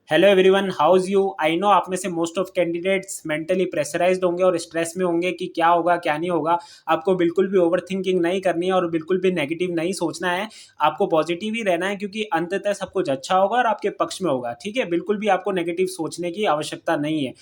Hello everyone, how's you. I know आप में से most of candidates mentally pressurised होंगे और स्ट्रेस में होंगे कि क्या होगा क्या नहीं होगा। आपको बिल्कुल भी ओवर थिंकिंग नहीं करनी है और बिल्कुल भी नेगेटिव नहीं सोचना है। आपको पॉजिटिव ही रहना है क्योंकि अंततः सब कुछ अच्छा होगा और आपके पक्ष में होगा। ठीक है, बिल्कुल भी आपको नेगेटिव सोचने की आवश्यकता नहीं है।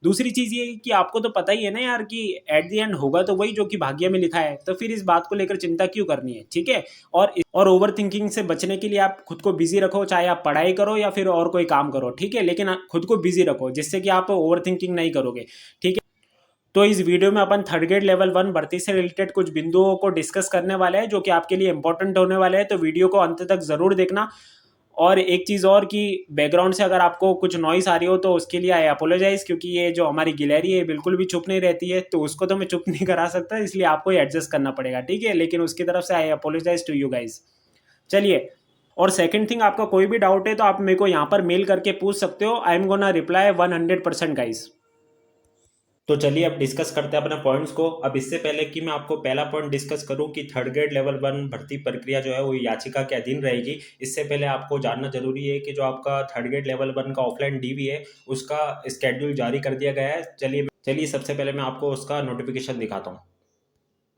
दूसरी चीज़ ये है कि आपको तो पता ही है ना यार कि एट द एंड होगा तो वही जो कि भाग्य में लिखा है, तो फिर इस बात को लेकर चिंता क्यों करनी है। ठीक है। और ओवर थिंकिंग से बचने के लिए आप खुद को बिजी रखो, चाहे आप पढ़ाई करो या फिर और कोई काम करो। ठीक है, लेकिन खुद को बिजी रखो जिससे कि आप ओवर थिंकिंग नहीं करोगे। ठीक है। तो इस वीडियो में अपन थर्ड ग्रेड लेवल 1 भर्ती से रिलेटेड कुछ बिंदुओं को डिस्कस करने वाले हैं जो कि आपके लिए इंपॉर्टेंट होने वाले हैं, तो वीडियो को अंत तक जरूर देखना। और एक चीज़ और कि बैकग्राउंड से अगर आपको कुछ नॉइस आ रही हो तो उसके लिए आई अपोलोजाइज, क्योंकि ये जो हमारी गिलहरी है बिल्कुल भी चुप नहीं रहती है, तो उसको तो मैं चुप नहीं करा सकता, इसलिए आपको ही एडजस्ट करना पड़ेगा। ठीक है, लेकिन उसकी तरफ से आई अपोलोजाइज टू यू गाइज। चलिए। और सेकंड थिंग, आपका कोई भी डाउट है तो आप मेरे को यहाँ पर मेल करके पूछ सकते हो। I am gonna reply 100% guys. तो चलिए अब डिस्कस करते हैं अपने पॉइंट्स को। अब इससे पहले कि मैं आपको पहला पॉइंट डिस्कस करूं कि थर्ड ग्रेड लेवल 1 भर्ती प्रक्रिया जो है वो याचिका के अधीन रहेगी, इससे पहले आपको जानना जरूरी है कि जो आपका थर्ड ग्रेड लेवल 1 का ऑफलाइन डीवी है उसका स्केड्यूल जारी कर दिया गया है। चलिए चलिए सबसे पहले मैं आपको उसका नोटिफिकेशन दिखाता हूँ।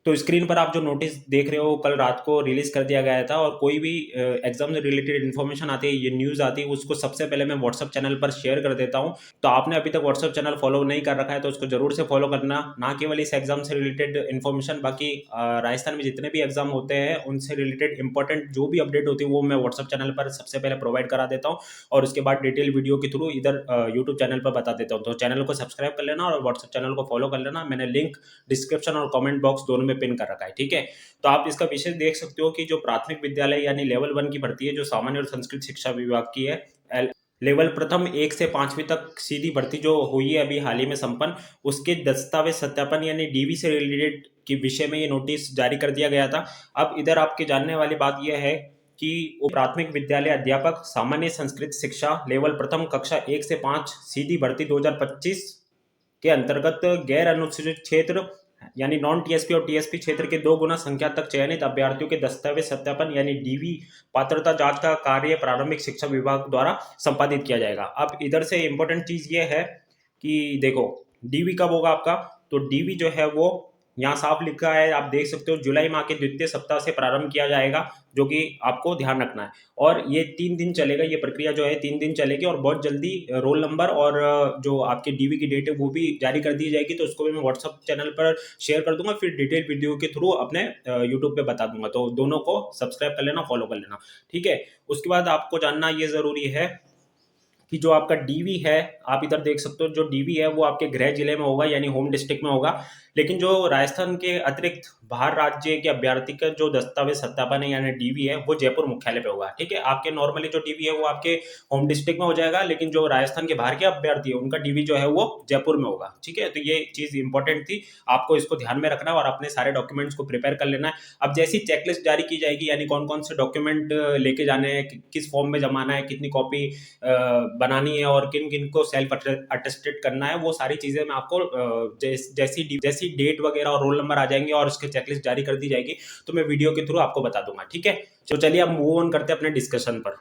तो स्क्रीन पर आप जो नोटिस देख रहे हो कल रात को रिलीज कर दिया गया था, और कोई भी एग्जाम से रिलेटेड इन्फॉर्मेशन आती है, ये न्यूज़ आती है, उसको सबसे पहले मैं व्हाट्सअप चैनल पर शेयर कर देता हूँ। तो आपने अभी तक व्हाट्सअप चैनल फॉलो नहीं कर रखा है तो उसको जरूर से फॉलो करना, ना केवल इस एग्जाम से रिलेटेड इन्फॉर्मेशन, बाकी राजस्थान में जितने भी एग्जाम होते हैं उनसे रिलेटेड इंपॉर्टेंट जो भी अपडेट होती है वो मैं व्हाट्सअप चैनल पर सबसे पहले प्रोवाइड करा देता हूँ, और उसके बाद डिटेल वीडियो के थ्रू इधर यूट्यूब चैनल पर बता देता हूँ। तो चैनल को सब्सक्राइब कर लेना और व्हाट्सअप चैनल को फॉलो कर लेना, मैंने लिंक डिस्क्रिप्शन और कमेंट बॉक्स दोनों में पिन कर रखा है। ठीक है। तो आप इसका विषय देख सकते हो कि जो प्राथमिक विद्यालय यानी लेवल 1 की भर्ती है जो सामान्य और संस्कृत शिक्षा विभाग की है, लेवल प्रथम 1 से 5वीं तक सीधी भर्ती जो हुई है अभी हाल ही में संपन्न, उसके दस्तावेज सत्यापन यानी डीवी से रिलेटेड के विषय में ये नोटिस जारी कर दिया गया था। अब इधर आपके जानने वाली बात यह है कि वो प्राथमिक विद्यालय अध्यापक सामान्य संस्कृत शिक्षा लेवल प्रथम कक्षा 1 से 5 सीधी भर्ती 2025 के अंतर्गत गैर अनुसूचित क्षेत्र यानी नॉन टीएसपी और टीएसपी क्षेत्र के 2 गुना संख्या तक चयनित अभ्यर्थियों के दस्तावेज सत्यापन यानी डीवी पात्रता जांच का कार्य प्रारंभिक शिक्षा विभाग द्वारा संपादित किया जाएगा। अब इधर से इंपॉर्टेंट चीज ये है कि देखो, डीवी कब होगा आपका, तो डीवी जो है वो यहाँ साफ लिखा है, आप देख सकते हो, जुलाई माह के द्वितीय सप्ताह से प्रारंभ किया जाएगा, जो कि आपको ध्यान रखना है। और ये 3 दिन चलेगा, ये प्रक्रिया जो है 3 दिन चलेगी, और बहुत जल्दी रोल नंबर और जो आपके डीवी की डेट है वो भी जारी कर दी जाएगी, तो उसको भी मैं व्हाट्सअप चैनल पर शेयर कर दूंगा, फिर डिटेल वीडियो के थ्रू अपने यूट्यूब पे बता दूंगा। तो दोनों को सब्सक्राइब कर लेना, फॉलो कर लेना। ठीक है। उसके बाद आपको जानना ये जरूरी है कि जो आपका डीवी है, आप इधर देख सकते हो, जो डीवी है वो आपके गृह जिले में होगा यानी होम डिस्ट्रिक्ट में होगा, लेकिन जो राजस्थान के अतिरिक्त बाहर राज्य के अभ्यर्थी का जो दस्तावेज सत्यापन है यानी डीवी है वो जयपुर मुख्यालय पे होगा। ठीक है, आपके नॉर्मली जो डीवी है वो आपके होम डिस्ट्रिक्ट में हो जाएगा, लेकिन जो राजस्थान के बाहर के अभ्यर्थी है उनका डीवी जो है वो जयपुर में होगा। ठीक है, तो ये चीज इंपॉर्टेंट थी, आपको इसको ध्यान में रखना है और अपने सारे डॉक्यूमेंट्स को प्रिपेयर कर लेना है। अब जैसी चेकलिस्ट जारी की जाएगी यानी कौन कौन से डॉक्यूमेंट लेके जाने हैं, किस फॉर्म में जमाना है, कितनी कॉपी बनानी है और किन किन को सेल्फ अटेस्टेड करना है, वो सारी चीजें मैं आपको जैसी डेट वगैरह और रोल नंबर आ जाएंगे और उसके चेकलिस्ट जारी कर दी जाएगी तो मैं वीडियो के थ्रू आपको बता दूंगा। ठीक है, तो चलिए अब मूव ऑन करते हैं अपने डिस्कशन पर।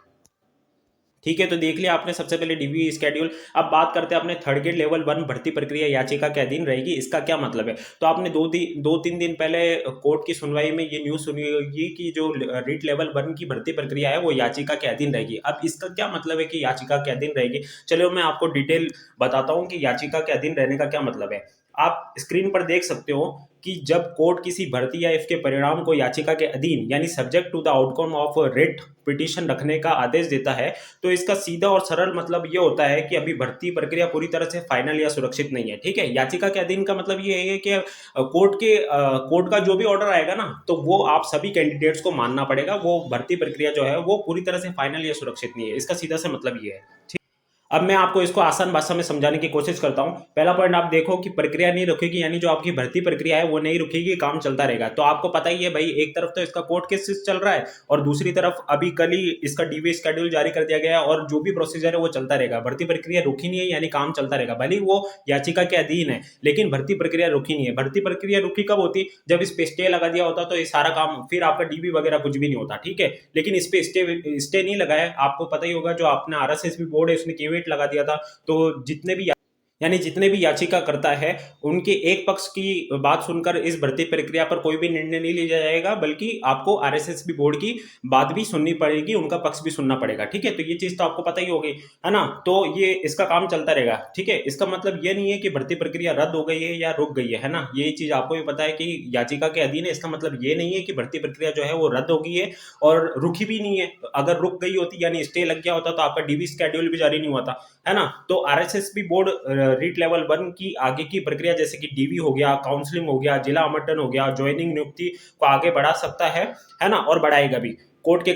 ठीक है, तो देख लिया आपने सबसे पहले डीवी स्केड्यूल। अब बात करते हैं अपने थर्ड ग्रेड लेवल 1 भर्ती प्रक्रिया याचिका के अधीन रहेगी, इसका क्या मतलब है। तो आपने 2-3 दिन पहले कोर्ट की सुनवाई में ये न्यूज सुनी होगी कि जो रीट लेवल 1 की भर्ती प्रक्रिया है वो याचिका के अधीन रहेगी। अब इसका क्या मतलब है कि याचिका के अधीन रहेगी, चलो मैं आपको डिटेल बताता हूँ कि याचिका के अधीन रहने का क्या मतलब है। आप स्क्रीन पर देख सकते हो कि जब कोर्ट किसी भर्ती या इसके परिणाम को याचिका के अधीन यानी subject to the outcome of writ petition रखने का आदेश देता है, तो इसका सीधा और सरल मतलब ये होता है कि अभी भर्ती प्रक्रिया पूरी तरह से फाइनल या सुरक्षित नहीं है। ठीक है, याचिका के अधीन का मतलब ये है कि कोर्ट का जो भी ऑर्डर आएगा ना, तो वो आप सभी कैंडिडेट्स को मानना पड़ेगा, वो भर्ती प्रक्रिया जो है वो पूरी तरह से फाइनल या सुरक्षित नहीं है, इसका सीधा से मतलब ये है। अब मैं आपको इसको आसान भाषा में समझाने की कोशिश करता हूं। पहला पॉइंट आप देखो कि प्रक्रिया नहीं रुकेगी, यानी जो आपकी भर्ती प्रक्रिया है वो नहीं रुकेगी, काम चलता रहेगा। तो आपको पता ही है भाई, एक तरफ तो इसका कोर्ट केस चल रहा है और दूसरी तरफ अभी कल ही इसका डीवी स्केड्यूल जारी कर दिया गया है, और जो भी प्रोसीजर है वो चलता रहेगा। भर्ती प्रक्रिया रुकी नहीं है, यानी काम चलता रहेगा, भले वो याचिका के अधीन है लेकिन भर्ती प्रक्रिया रुकी नहीं है। भर्ती प्रक्रिया रुकी कब होती, जब इस पे स्टे लगा दिया होता तो ये सारा काम, फिर आपका डीवी वगैरह कुछ भी नहीं होता। ठीक है, लेकिन इस पे स्टे नहीं लगा है, आपको पता ही होगा, जो अपना आरएसएस बोर्ड है उसने केवी डेट लगा दिया था। तो जितने भी याचिका करता है उनके एक पक्ष की बात सुनकर इस भर्ती प्रक्रिया पर कोई भी निर्णय नहीं लिया जाएगा, बल्कि आपको आरएसएस भी बोर्ड की बात भी सुननी पड़ेगी, उनका पक्ष भी सुनना पड़ेगा। ठीक है, तो ये चीज तो आपको पता ही होगी, है ना। तो ये इसका काम चलता रहेगा। ठीक है, इसका मतलब ये नहीं है कि भर्ती प्रक्रिया रद्द हो गई है या रुक गई है ना। ये चीज आपको भी पता है कि याचिका के अधीन है, इसका मतलब ये नहीं है कि भर्ती प्रक्रिया जो है वो रद्द हो गई है और रुकी भी नहीं है। अगर रुक गई होती यानी स्टे लग गया होता तो आपका डीवी स्केड्यूल भी जारी नहीं होता, है ना। तो आरएसएसबी बोर्ड रीट लेवल 1 की आगे की प्रक्रिया जैसे कि डीवी हो गया, काउंसलिंग हो गया, जिला आवंटन हो गया, ज्वाइनिंग नियुक्ति को आगे बढ़ा सकता है ना, और बढ़ाएगा भी। कोर्ट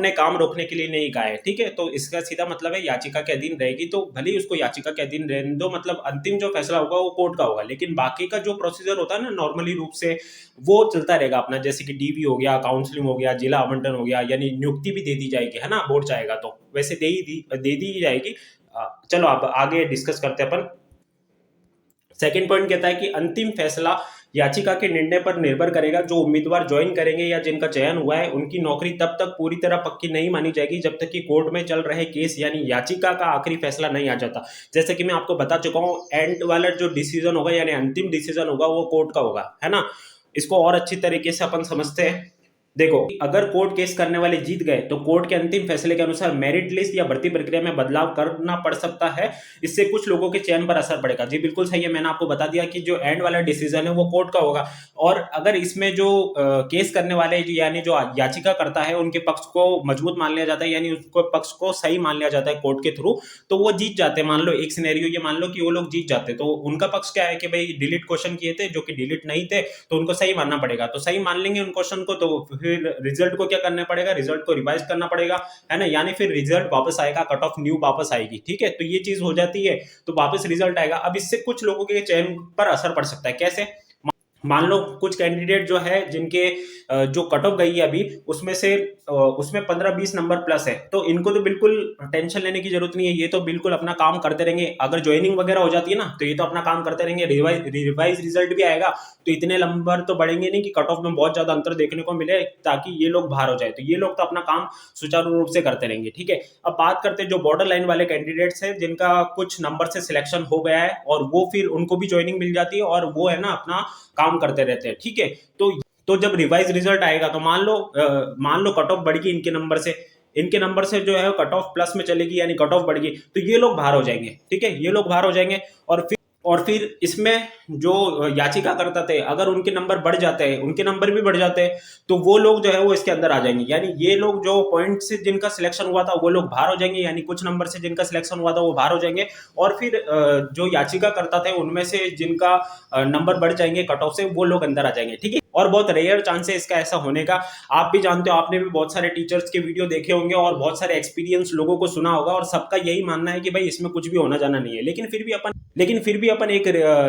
ने काम रोकने के लिए नहीं कहा है। ठीक है, तो इसका सीधा मतलब है याचिका के अधीन रहेगी, तो भले ही उसको याचिका के अधीन रहने दो, मतलब अंतिम जो फैसला होगा वो कोर्ट का होगा, लेकिन बाकी का जो प्रोसीजर होता है ना नॉर्मली रूप से वो चलता रहेगा अपना। जैसे कि डीवी हो गया, काउंसलिंग हो गया, जिला आवंटन हो गया, यानी नियुक्ति भी दे दी जाएगी, है ना, बोर्ड चाहेगा तो। वैसे दे दी जाएगी। चलो अब आगे डिस्कस करते हैं अपन। सेकंड पॉइंट कहता है कि अंतिम फैसला याचिका के निर्णय पर निर्भर करेगा। जो उम्मीदवार ज्वाइन करेंगे या जिनका चयन हुआ है उनकी नौकरी तब तक पूरी तरह पक्की नहीं मानी जाएगी जब तक कि कोर्ट में चल रहे केस यानी याचिका का आखिरी फैसला नहीं आ जाता। जैसे कि मैं आपको बता चुका हूं, एंड वाला जो डिसीजन होगा यानी अंतिम डिसीजन होगा वो कोर्ट का होगा, है ना। इसको और अच्छी तरीके से अपन समझते हैं। देखो, अगर कोर्ट केस करने वाले जीत गए तो कोर्ट के अंतिम फैसले के अनुसार मेरिट लिस्ट या भर्ती प्रक्रिया में बदलाव करना पड़ सकता है। इससे कुछ लोगों के चयन पर असर पड़ेगा। जी बिल्कुल सही है, मैंने आपको बता दिया कि जो एंड वाला डिसीजन है वो कोर्ट का होगा। और अगर इसमें जो केस करने वाले यानी जो याचिका करता है उनके पक्ष को मजबूत मान लिया जाता है, यानी उसको पक्ष को सही मान लिया जाता है कोर्ट के थ्रू, तो वो जीत जाते हैं। मान लो एक सिनेरियो ये मान लो कि वो लोग जीत जाते, तो उनका पक्ष क्या है कि भाई डिलीट क्वेश्चन किए थे जो कि डिलीट नहीं थे, तो उनको सही मानना पड़ेगा। तो सही मान लेंगे उन क्वेश्चन को, तो फिर रिजल्ट को क्या करना पड़ेगा, रिजल्ट को रिवाइज करना पड़ेगा, है ना। यानी फिर रिजल्ट वापस आएगा, कट ऑफ न्यू वापस आएगी। ठीक है, तो ये चीज हो जाती है, तो वापस रिजल्ट आएगा। अब इससे कुछ लोगों के चयन पर असर पड़ सकता है। कैसे? मान लो कुछ कैंडिडेट जो है जिनके जो कट ऑफ गई है अभी उसमें 15-20 नंबर प्लस है, तो इनको तो बिल्कुल टेंशन लेने की जरूरत नहीं है। ये तो बिल्कुल अपना काम करते रहेंगे। अगर ज्वाइनिंग वगैरह हो जाती है ना तो ये तो अपना काम करते रहेंगे, रिवाइज रिजल्ट भी आएगा, तो इतने नंबर तो बढ़ेंगे नहीं कि कट ऑफ में बहुत ज्यादा अंतर देखने को मिले ताकि ये लोग बाहर हो जाए। तो ये लोग तो अपना काम सुचारू रूप से करते रहेंगे। ठीक है, अब बात करते हैं जो बॉर्डर लाइन वाले कैंडिडेट्स हैं जिनका कुछ नंबर से सिलेक्शन हो गया है और वो फिर उनको भी ज्वाइनिंग मिल जाती है और वो है ना अपना काम करते रहते हैं। ठीक है, तो जब रिवाइज रिजल्ट आएगा तो मान लो कट ऑफ बढ़ गई इनके नंबर से जो है कट ऑफ प्लस में चलेगी, यानी कट ऑफ बढ़ गई, तो ये लोग बाहर हो जाएंगे। ठीक है, ये लोग बाहर हो जाएंगे। और फिर इसमें जो याचिका करता थे अगर उनके नंबर बढ़ जाते हैं, उनके नंबर भी बढ़ जाते हैं, तो वो लोग जो है वो इसके अंदर आ जाएंगे। यानी ये लोग जो पॉइंट से जिनका सिलेक्शन हुआ था वो लोग बाहर हो जाएंगे, यानी कुछ नंबर से जिनका सिलेक्शन हुआ था वो बाहर हो जाएंगे। और फिर जो याचिका करता थे उनमें से जिनका नंबर बढ़ जाएंगे कट ऑफ से, वो लोग अंदर आ जाएंगे। ठीक है, और बहुत रेयर चांस है इसका ऐसा होने का। आप भी जानते हो, आपने भी बहुत सारे टीचर्स के वीडियो देखे होंगे और बहुत सारे एक्सपीरियंस लोगों को सुना होगा और सबका यही मानना है कि भाई इसमें कुछ भी होना जाना नहीं है। लेकिन फिर भी अपन एक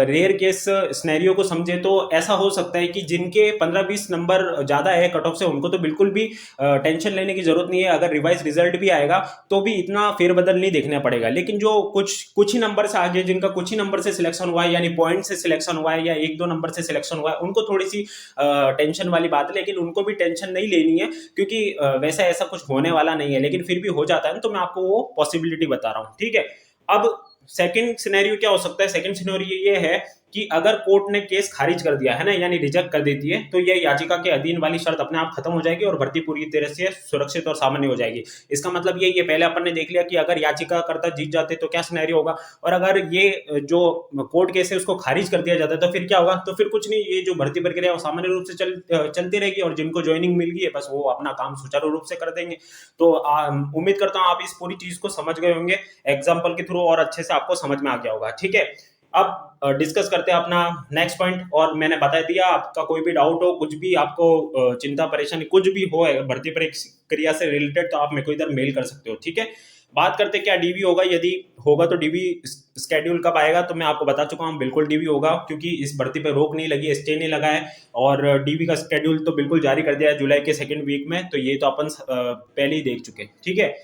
रेयर केस स्नैरियो को समझे तो ऐसा हो सकता है कि जिनके 15-20 नंबर ज्यादा है कट ऑफ से, उनको तो बिल्कुल भी टेंशन लेने की जरूरत नहीं है। अगर रिवाइज रिजल्ट भी आएगा तो भी इतना फेरबदल नहीं देखना पड़ेगा। लेकिन जो कुछ ही नंबर से आगे, जिनका कुछ ही नंबर से सिलेक्शन हुआ है, यानी पॉइंट से सिलेक्शन हुआ है या 1-2 नंबर से सिलेक्शन हुआ है, उनको थोड़ी सी टेंशन वाली बात है। लेकिन उनको भी टेंशन नहीं लेनी है क्योंकि वैसा ऐसा कुछ होने वाला नहीं है। लेकिन फिर भी हो जाता है तो मैं आपको वो पॉसिबिलिटी बता रहा हूँ। ठीक है, अब सेकंड सिनेरियो क्या हो सकता है? सेकंड सिनेरियो ये है कि अगर कोर्ट ने केस खारिज कर दिया है ना, यानी रिजेक्ट कर देती है, तो यह याचिका के अधीन वाली शर्त अपने आप खत्म हो जाएगी और भर्ती पूरी तरह से सुरक्षित और सामान्य हो जाएगी। इसका मतलब ये पहले अपन ने देख लिया कि अगर याचिका करता जीत जाते तो क्या सिनेरियो होगा, और अगर ये जो कोर्ट केस है उसको खारिज कर दिया जाता है तो फिर क्या होगा? तो फिर कुछ नहीं, ये जो भर्ती प्रक्रिया वो सामान्य रूप से चलती रहेगी और जिनको ज्वाइनिंग मिल गई है बस वो अपना काम सुचारू रूप से कर देंगे। तो उम्मीद करता हूँ आप इस पूरी चीज को समझ गए होंगे एग्जाम्पल के थ्रू और अच्छे से आपको समझ में आ गया होगा। ठीक है, अब डिस्कस करते हैं अपना नेक्स्ट पॉइंट। और मैंने बता दिया, आपका कोई भी डाउट हो, कुछ भी आपको चिंता परेशानी कुछ भी हो भर्ती प्रक्रिया से रिलेटेड, तो आप मेरे को इधर मेल कर सकते हो। ठीक है, बात करते हैं क्या डीवी होगा। यदि होगा तो डीवी स्केड्यूल कब आएगा, तो मैं आपको बता चुका हूँ बिल्कुल डीवी होगा, क्योंकि इस भर्ती पे रोक नहीं लगी, स्टे नहीं लगा है। और डीवी का स्केड्यूल तो बिल्कुल जारी कर दिया है जुलाई के 2nd वीक में, तो ये तो अपन पहले ही देख चुके हैं। ठीक है,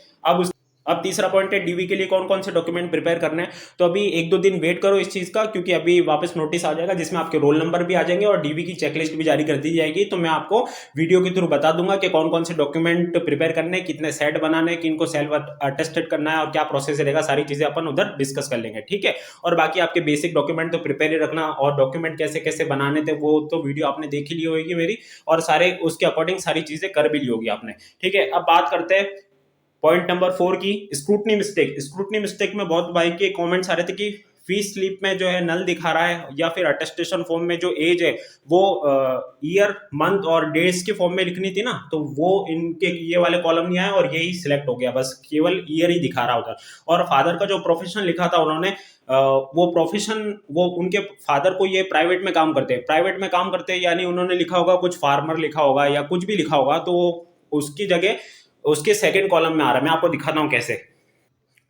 अब तीसरा पॉइंट है डीवी के लिए कौन कौन से डॉक्यूमेंट प्रिपेयर करने हैं। तो अभी एक दो दिन वेट करो इस चीज का, क्योंकि अभी वापस नोटिस आ जाएगा जिसमें आपके रोल नंबर भी आ जाएंगे और डीवी की चेकलिस्ट भी जारी कर दी जाएगी। तो मैं आपको वीडियो के थ्रू बता दूंगा कि कौन कौन से डॉक्यूमेंट प्रिपेयर करने हैं, कितने सेट बनाने हैं, किनको सेल्फ अटेस्टेड करना है और क्या प्रोसेस रहेगा, सारी चीजें अपन उधर डिस्कस कर लेंगे, ठीक है। और बाकी आपके बेसिक डॉक्यूमेंट तो प्रिपेयर ही रखना, और डॉक्यूमेंट कैसे कैसे बनाने थे वो तो वीडियो आपने देख ही ली होगी मेरी, और सारे उसके अकॉर्डिंग सारी चीजें कर भी ली होगी आपने, ठीक है। अब बात करते हैं पॉइंट नंबर 4 की, स्क्रूटनी मिस्टेक। स्क्रूटनी मिस्टेक में बहुत भाई के कमेंट्स आ रहे थे कि फीस स्लिप में जो है नल दिखा रहा है, या फिर अटेस्टेशन फॉर्म में जो एज है वो ईयर मंथ और डेट्स के फॉर्म में लिखनी थी ना, तो वो इनके ये वाले कॉलम नहीं आया और यही सिलेक्ट हो गया, बस केवल ईयर ही दिखा रहा उधर। और फादर का जो प्रोफेशन लिखा था उन्होंने, वो प्रोफेशन, वो उनके फादर को ये प्राइवेट में काम करते हैं, प्राइवेट में काम करते हैं यानी उन्होंने लिखा होगा कुछ फार्मर लिखा होगा या कुछ भी लिखा होगा, तो उसकी जगह उसके सेकंड कॉलम में आ रहा है। मैं आपको दिखाता हूँ कैसे।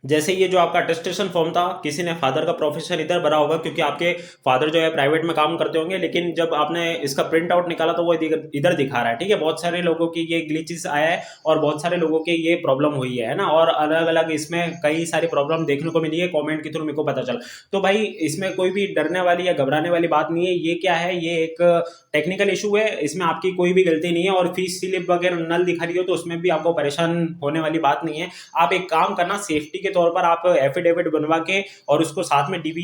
जैसे ये जो आपका अटेस्टेशन फॉर्म था, किसी ने फादर का प्रोफेशन इधर भरा होगा क्योंकि आपके फादर जो है प्राइवेट में काम करते होंगे, लेकिन जब आपने इसका प्रिंट आउट निकाला तो वो इधर दिखा रहा है, ठीक है। बहुत सारे लोगों की ये ग्लिचेस आया है और बहुत सारे लोगों की ये प्रॉब्लम हुई है ना, और अलग अलग इसमें कई सारी प्रॉब्लम देखने को मिली है, कॉमेंट के थ्रू मेरे को पता चला। तो भाई इसमें कोई भी डरने वाली या घबराने वाली बात नहीं है। ये क्या है, ये एक टेक्निकल इशू है, इसमें आपकी कोई भी गलती नहीं है। और फीस स्लिप वगैरह नल दिखा रही हो तो उसमें भी आपको परेशान होने वाली बात नहीं है। आप एक काम करना, सेफ्टी के तौर पर आप एफिडेविट बनवा के और उसको साथ में डीवी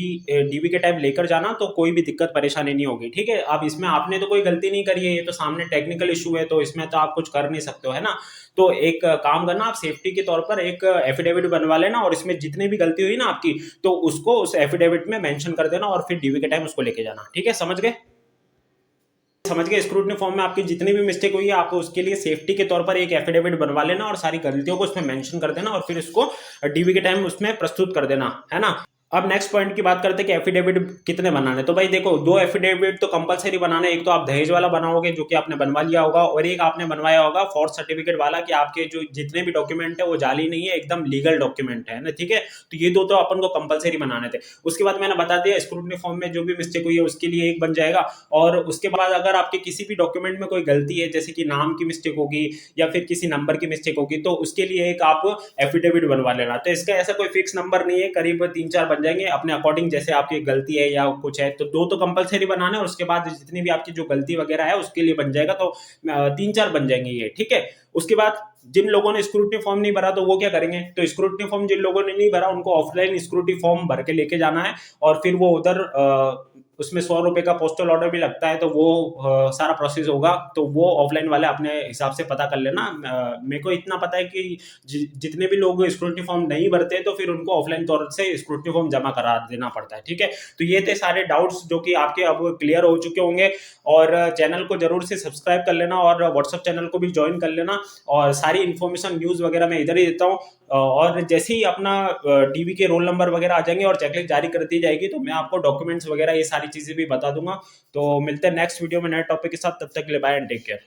डीवी के टाइम लेकर जाना, तो कोई भी दिक्कत परेशानी नहीं होगी, ठीक है। अब इसमें आपने तो कोई गलती नहीं करी है, ये तो सामने टेक्निकल इशू है, तो इसमें तो आप कुछ कर नहीं सकते हो, है ना। तो एक काम करना, आप सेफ्टी के तौर पर एक एफिडेविट बनवा लेना और इसमें जितनी भी गलती हुई ना आपकी, तो उसको उस एफिडेविट में मेंशन कर देना और फिर डीवी के टाइम उसको लेके जाना, ठीक है। समझ गए? समझ गए? स्क्रूटनी फॉर्म में आपकी जितनी भी मिस्टेक हुई है, आप उसके लिए सेफ्टी के तौर पर एक एफिडेविट बनवा लेना और सारी गलतियों को उसमें मेंशन कर देना और फिर इसको डीवी के टाइम उसमें प्रस्तुत कर देना, है ना। अब नेक्स्ट पॉइंट की बात करते हैं कि एफिडेविट कितने बनाने। तो भाई देखो, दो एफिडेविट तो कंपलसरी बनाने। एक तो आप दहेज वाला बनाओगे जो कि आपने बनवा लिया होगा, और एक आपने बनवाया होगा फोर्थ सर्टिफिकेट वाला कि आपके जो जितने भी डॉक्यूमेंट है वो जाली नहीं है, एकदम लीगल डॉक्यूमेंट है ना, ठीक है। तो ये दो तो अपन को कंपलसरी बनाने थे। उसके बाद मैंने बता दिया स्क्रूटनी फॉर्म में जो भी मिस्टेक हुई है उसके लिए एक बन जाएगा। और उसके बाद अगर आपके किसी भी डॉक्यूमेंट में कोई गलती है, जैसे कि नाम की मिस्टेक होगी या फिर किसी नंबर की मिस्टेक होगी, तो उसके लिए एक आप एफिडेविट बनवा लेना। तो इसका ऐसा कोई फिक्स नंबर नहीं है, करीब 3-4 बन जाएंगे अपने अकॉर्डिंग, जैसे आपकी गलती है या कुछ है। तो दो तो कंपलसरी बनाना है और उसके बाद जितनी भी आपकी जो गलती वगैरह है उसके लिए बन जाएगा, तो 3-4 बन जाएंगे ये, ठीक है। उसके बाद जिन लोगों ने स्क्रूटनी फॉर्म नहीं भरा तो वो क्या करेंगे, तो स्क्रूटनी फॉर्म जिन लोगों ने नहीं भरा उनको ऑफलाइन स्क्रूटनी फॉर्म भर के लेके जाना है, और फिर वो उधर उसमें 100 रुपए का पोस्टल ऑर्डर भी लगता है, तो वो सारा प्रोसेस होगा। तो वो ऑफलाइन वाले अपने हिसाब से पता कर लेना। मेरे को इतना पता है कि जितने भी लोग स्क्रूटनी फॉर्म नहीं भरते तो फिर उनको ऑफलाइन तौर से स्क्रूटनी फॉर्म जमा करा देना पड़ता है, ठीक है। तो ये थे सारे डाउट्स जो कि आपके अब क्लियर हो चुके होंगे। और चैनल को जरूर से सब्सक्राइब कर लेना और व्हाट्सएप चैनल को भी ज्वाइन कर लेना, और सारी इन्फॉर्मेशन न्यूज़ वगैरह मैं इधर ही देता हूँ। और जैसे ही अपना डीवी के रोल नंबर वगैरह आ जाएंगे और चेकलिस्ट जारी कर दी जाएगी, तो मैं आपको डॉक्यूमेंट्स वगैरह ये सारी चीज़ें भी बता दूंगा। तो मिलते हैं नेक्स्ट वीडियो में नए टॉपिक के साथ, तब तक के लिए बाय एंड टेक केयर।